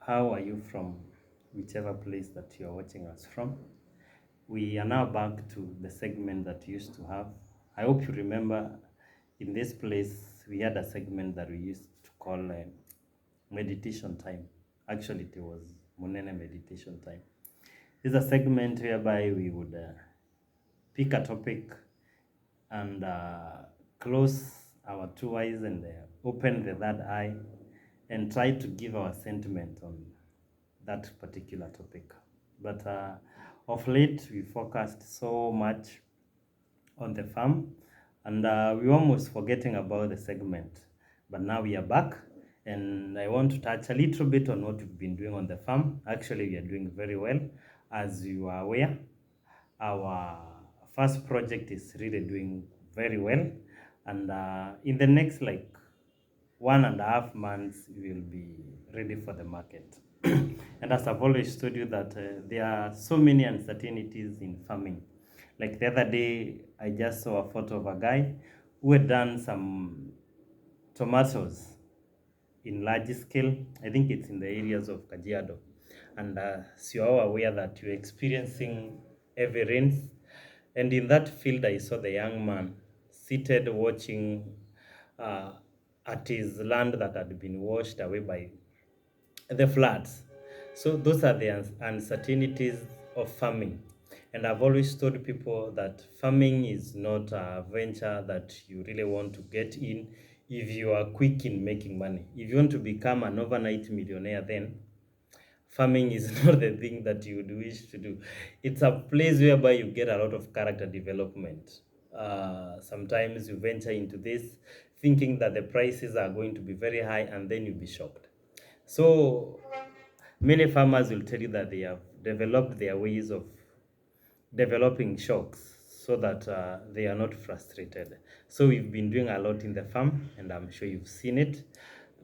How are you from whichever place that you're watching us from? We are now back to the segment that we used to have. I hope you remember in this place we had a segment that we used to call meditation time. Actually, it was Munene meditation time. This is a segment whereby we would pick a topic and close our two eyes and open the third eye and try to give our sentiment on that particular topic. But of late, we focused so much on the farm and we were almost forgetting about the segment. But now we are back and I want to touch a little bit on what we've been doing on the farm. Actually, we are doing very well. As you are aware, our first project is really doing very well. And in the next 1.5 months, we will be ready for the market. And as I've always told you that there are so many uncertainties in farming. Like the other day, I just saw a photo of a guy who had done some tomatoes in large scale. I think it's in the areas of Kajiado. And so you're all aware that you're experiencing heavy rains. And in that field, I saw the young man seated watching uh, at his land that had been washed away by the floods. So those are the uncertainties of farming. And I've always told people that farming is not a venture that you really want to get in if you are quick in making money. If you want to become an overnight millionaire, then farming is not the thing that you would wish to do. It's a place whereby you get a lot of character development. Sometimes you venture into this thinking that the prices are going to be very high and then you'll be shocked. So many farmers will tell you that they have developed their ways of developing shocks so that they are not frustrated. So we've been doing a lot in the farm and I'm sure you've seen it.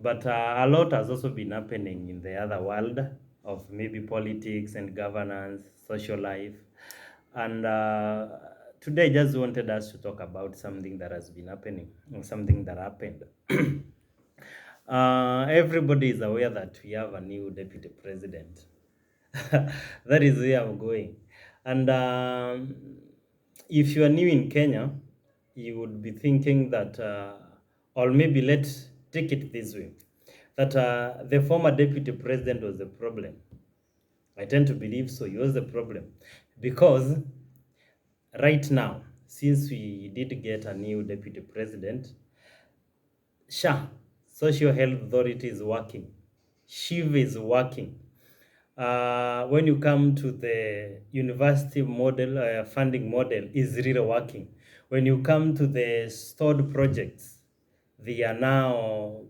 But a lot has also been happening in the other world of maybe politics and governance, social life. And today I just wanted us to talk about something that has been happening, or something that happened. Everybody is aware that we have a new deputy president. That is where I'm going. And if you are new in Kenya, you would be thinking that, or maybe let's take it this way, that the former deputy president was the problem. I tend to believe so. He was the problem. Because right now, since we did get a new deputy president, SHA, Social Health Authority, is working. SHIV is working. When you come to the university model, funding model is really working. When you come to the stored projects, they are now,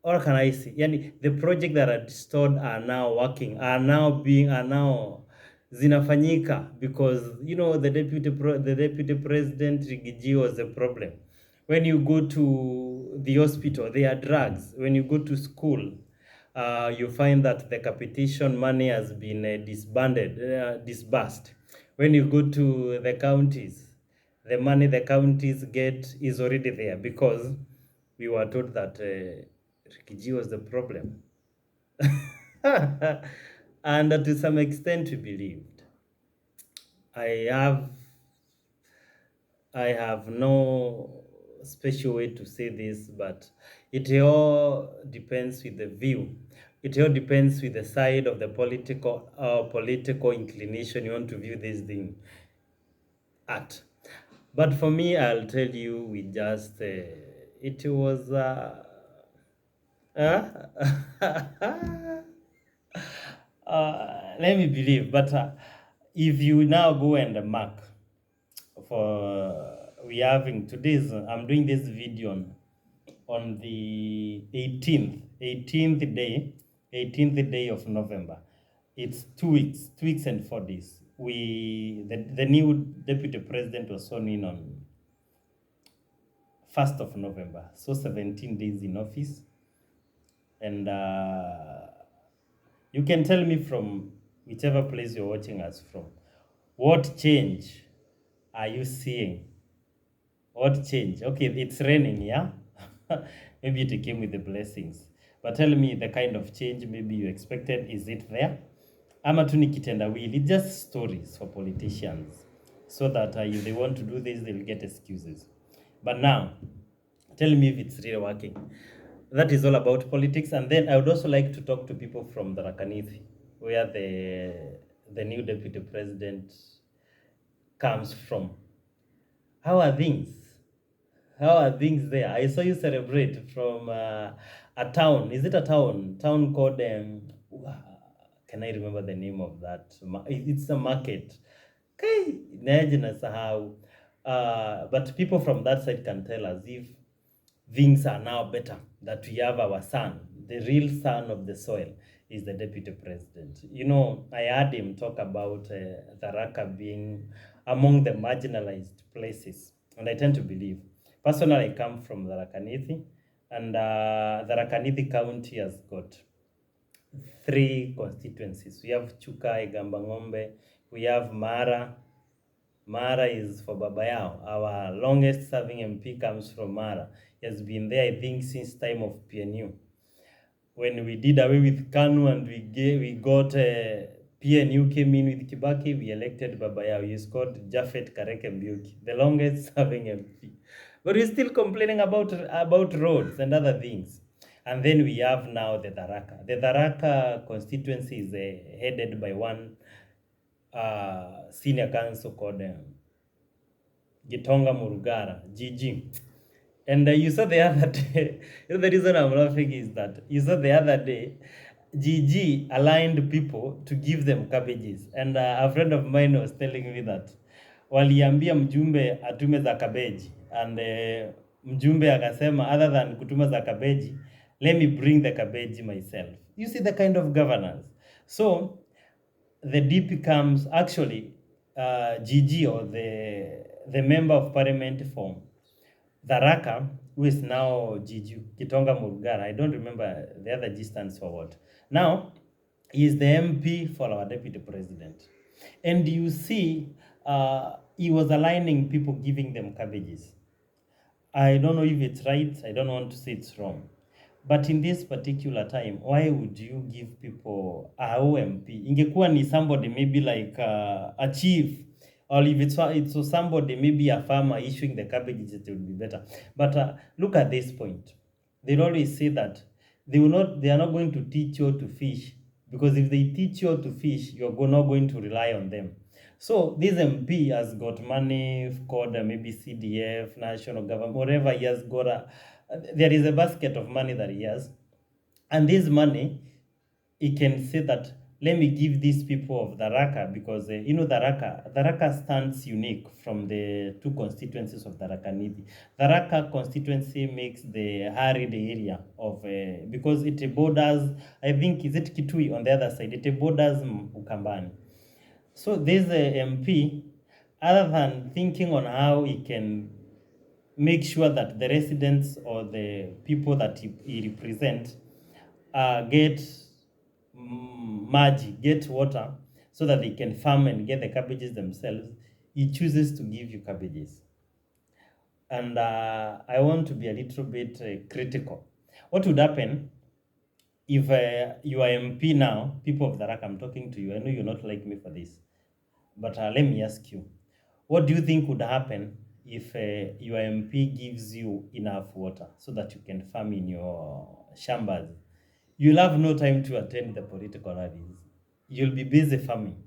or can I say, yani, the project that are stored are now working, are now zinafanyika because, the deputy president Rigiji was the problem. When you go to the hospital, there are drugs. When you go to school, you find that the capitation money has been disbursed. When you go to the counties, the money the counties get is already there because we were told that Rikiji was the problem. And to some extent we believed. I have I have no special way to say this, but it all depends with the view. It all depends with the side of the political inclination you want to view this thing at. But for me, I'll tell you, it was, uh, let me believe. But if you now go and mark we having today's, I'm doing this video on the 18th day of November. It's 2 weeks and 4 days. The new deputy president was sworn in on 1st of November, so 17 days in office. And you can tell me from whichever place you're watching us from, what change are you seeing? What change? Okay, it's raining, yeah? Maybe it came with the blessings. But tell me the kind of change maybe you expected, is it there? Ama tu ni kitendawili, just stories for politicians, so that if they want to do this, they'll get excuses. But now, tell me if it's really working. That is all about politics. And then I would also like to talk to people from the Rakanithi, where the new deputy president comes from. How are things? How are things there? I saw you celebrate from a town. Is it a town? Town called can I remember the name of that? It's a market. Okay, imagine how. But people from that side can tell us if things are now better, that we have our son, the real son of the soil, is the deputy president. You know, I heard him talk about Tharaka being among the marginalized places, and I tend to believe. Personally, I come from Tharaka-Nithi, and Tharaka-Nithi County has got 3 constituencies. We have Chuka, Igamba-Ng'ombe, we have Mara. Mara is for Baba Yao. Our longest serving MP comes from Mara. He has been there, I think, since time of PNU. When we did away with KANU and we got PNU came in with Kibaki, we elected Baba Yao. He is called Japhet Kareke Mbiuki, the longest serving MP. But we're still complaining about roads and other things. And then we have now the Tharaka. The Tharaka constituency is headed by one senior council called Gitonga Murugara, GG. And you saw the other day, the reason I'm laughing is that you saw the other day, GG aligned people to give them cabbages. And a friend of mine was telling me that waliambia mjumbe atume za kabeji. And mjumbe akasema, other than kutuma za kabeji, let me bring the cabbage myself. You see the kind of governance. So the DP comes, actually, GG, or the member of parliament for Tharaka, who is now GG, Gitonga Murugara. I don't remember the other G stands for what. Now, he is the MP for our deputy president. And you see, he was aligning people, giving them cabbages. I don't know if it's right. I don't want to say it's wrong. But in this particular time, why would you give people a OMP? Ingekuwa ni somebody maybe like a chief, or if it's somebody, maybe a farmer issuing the cabbages, it would be better. But look at this point. They'll always say that they are not going to teach you to fish, because if they teach you to fish, you're not going to rely on them. So this MP has got money called maybe CDF, national government, whatever he has got. There is a basket of money that he has, and this money, he can say that, let me give these people of Tharaka, because Tharaka stands unique from the 2 constituencies of Tharaka-Nithi. Tharaka constituency makes the arid area of because it borders, I think, is it Kitui on the other side? It borders Ukambani. So this MP, other than thinking on how he can make sure that the residents or the people that he represents get maji, get water, so that they can farm and get the cabbages themselves, he chooses to give you cabbages. And I want to be a little bit critical. What would happen if you are MP now, people of Tharaka, I'm talking to you. I know you're not like me for this, but let me ask you, what do you think would happen if your MP gives you enough water so that you can farm in your shambas? You'll have no time to attend the political rallies. You'll be busy farming.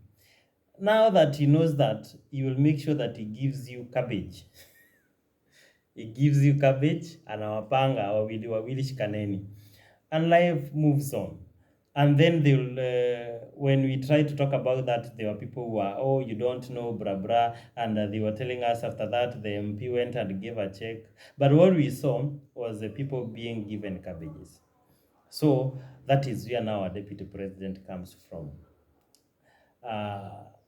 Now that he knows that, he will make sure that he gives you cabbage. He gives you cabbage, and anawapanga wawili shikaneni. And life moves on. And then they'll, when we try to talk about that, there were people who are, oh, you don't know, blah, blah. And they were telling us after that, the MP went and gave a check. But what we saw was the people being given cabbages. So that is where now our deputy president comes from.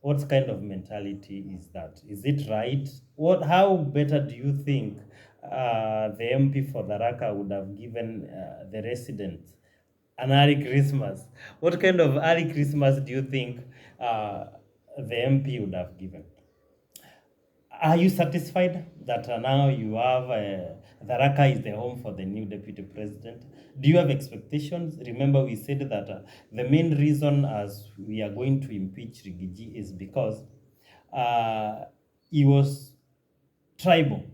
What kind of mentality is that? Is it right? How better do you think the MP for Tharaka would have given the residents an early Christmas? What kind of early Christmas do you think the MP would have given? Are you satisfied that now you have Tharaka is the home for the new deputy president. Do you have expectations? Remember, we said that the main reason as we are going to impeach Rigiji is because uh, he was tribal.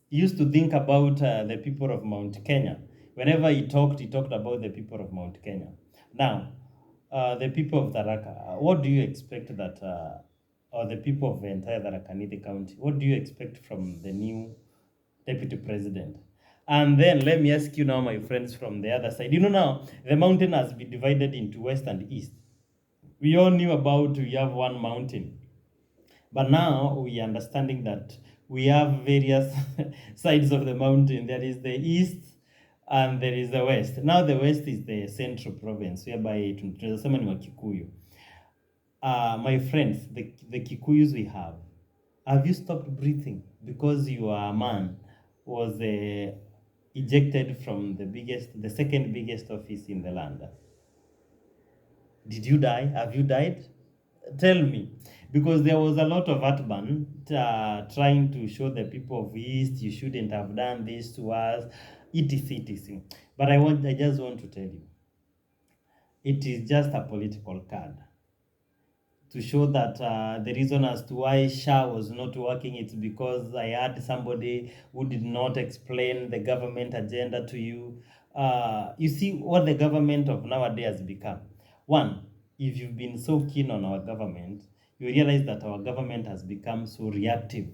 He used to think about the people of Mount Kenya. Whenever he talked about the people of Mount Kenya. Now, the people of Tharaka, what do you expect that, or the people of the entire Tharaka Nithi County, what do you expect from the new deputy president? And then let me ask you now, my friends from the other side. You know, now the mountain has been divided into west and east. We all knew about we have one mountain, but now we are understanding that we have various sides of the mountain. There is the east and there is the west. Now the west is the central province, whereby tunasema ni Wakikuyu. My friends, the Kikuyus we have you stopped breathing because your man was ejected from the second biggest office in the land? Did you die? Have you died? Tell me. Because there was a lot of heartburn trying to show the people of East, you shouldn't have done this to us, etc. etc. But I just want to tell you, it is just a political card to show that the reason as to why SHA was not working, it's because I had somebody who did not explain the government agenda to you. You see what the government of nowadays has become. One, if you've been so keen on our government, you realize that our government has become so reactive.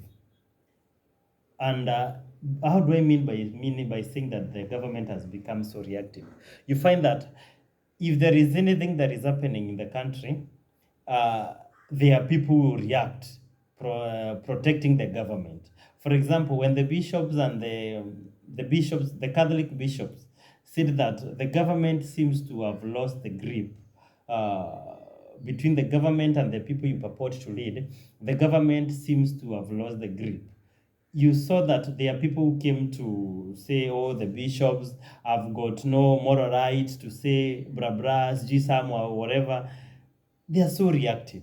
And how do I mean by saying that the government has become so reactive? You find that if there is anything that is happening in the country, there are people who react, protecting the government. For example, when the bishops and the Catholic bishops said that the government seems to have lost the grip between the government and the people you purport to lead, the government seems to have lost the grip. You saw that there are people who came to say, oh, the bishops have got no moral right to say bra bra, GSAM or whatever. They are so reactive.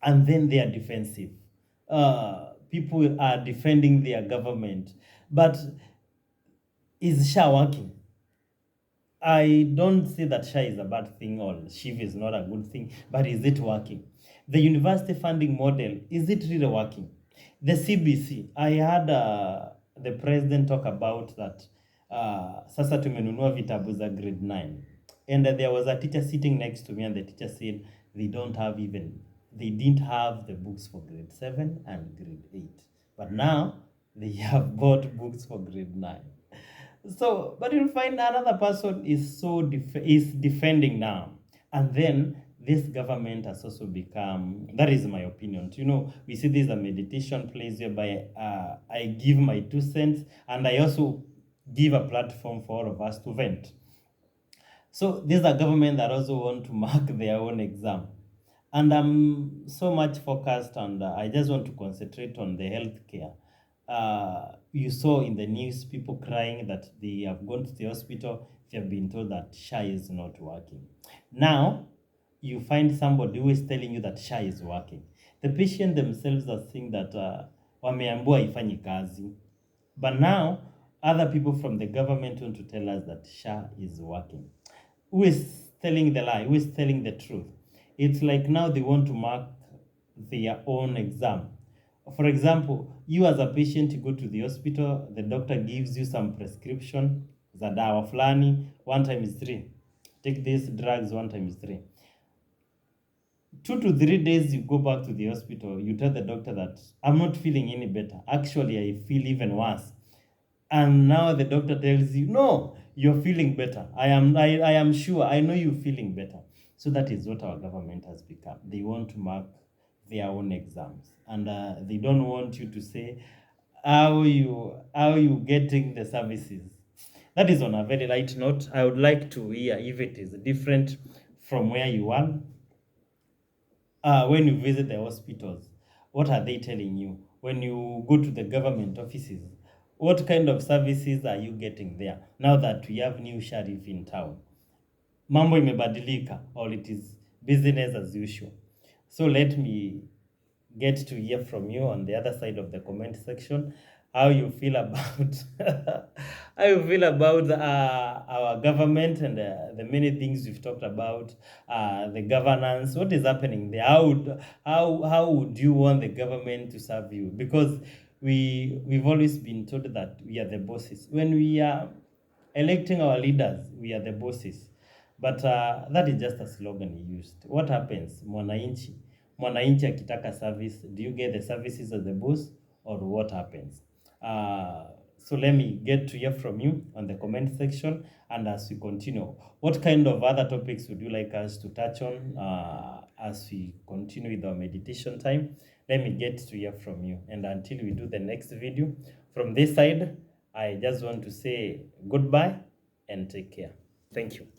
And then they are defensive. People are defending their government. But is SHA working? I don't say that SHA is a bad thing or SHIV is not a good thing, but is it working? The university funding model, is it really working? The CBC, I had the president talk about that. Sasa tumenunua vitabu za grade 9. And there was a teacher sitting next to me and the teacher said they didn't have the books for grade 7 and grade 8. But now they have bought books for grade 9. So, but you'll find another person is defending now. And then this government has also become, that is my opinion. You know, we see this as a meditation place whereby I give my 2 cents and I also give a platform for all of us to vent. So this is a government that also want to mark their own exam. And I'm so much focused on I just want to concentrate on the healthcare. You saw in the news people crying that they have gone to the hospital, they have been told that SHA is not working. Now, you find somebody who is telling you that SHA is working. The patient themselves are saying that wameambiwa haifanyi kazi. But now, other people from the government want to tell us that SHA is working. Who is telling the lie? Who is telling the truth? It's like now they want to mark their own exam. For example, you as a patient, you go to the hospital, the doctor gives you some prescription, za dawa fulani, 1 times 3. Take these drugs 1 times 3. 2 to 3 days, you go back to the hospital, you tell the doctor that I'm not feeling any better. Actually, I feel even worse. And now the doctor tells you, no, you're feeling better. I am sure, I know you're feeling better. So that is what our government has become. They want to mark their own exams. And they don't want you to say how you getting the services. That is on a very light note. I would like to hear if it is different from where you are. When you visit the hospitals, what are they telling you? When you go to the government offices, what kind of services are you getting there now that we have new sheriff in town? Mambo imebadilika, or it is business as usual. So let me get to hear from you on the other side of the comment section. how you feel about how you feel about our government and the many things we've talked about, the governance, what is happening there, how would you want the government to serve you? Because we've always been told that we are the bosses. When we are electing our leaders, we are the bosses. But that is just a slogan used. What happens? Mwananchi akitaka service, do you get the services of the boss, or what happens? So let me get to hear from you on the comment section, and as we continue, what kind of other topics would you like us to touch on as we continue with our meditation time? Let me get to hear from you. And until we do the next video, from this side, I just want to say goodbye and take care. Thank you.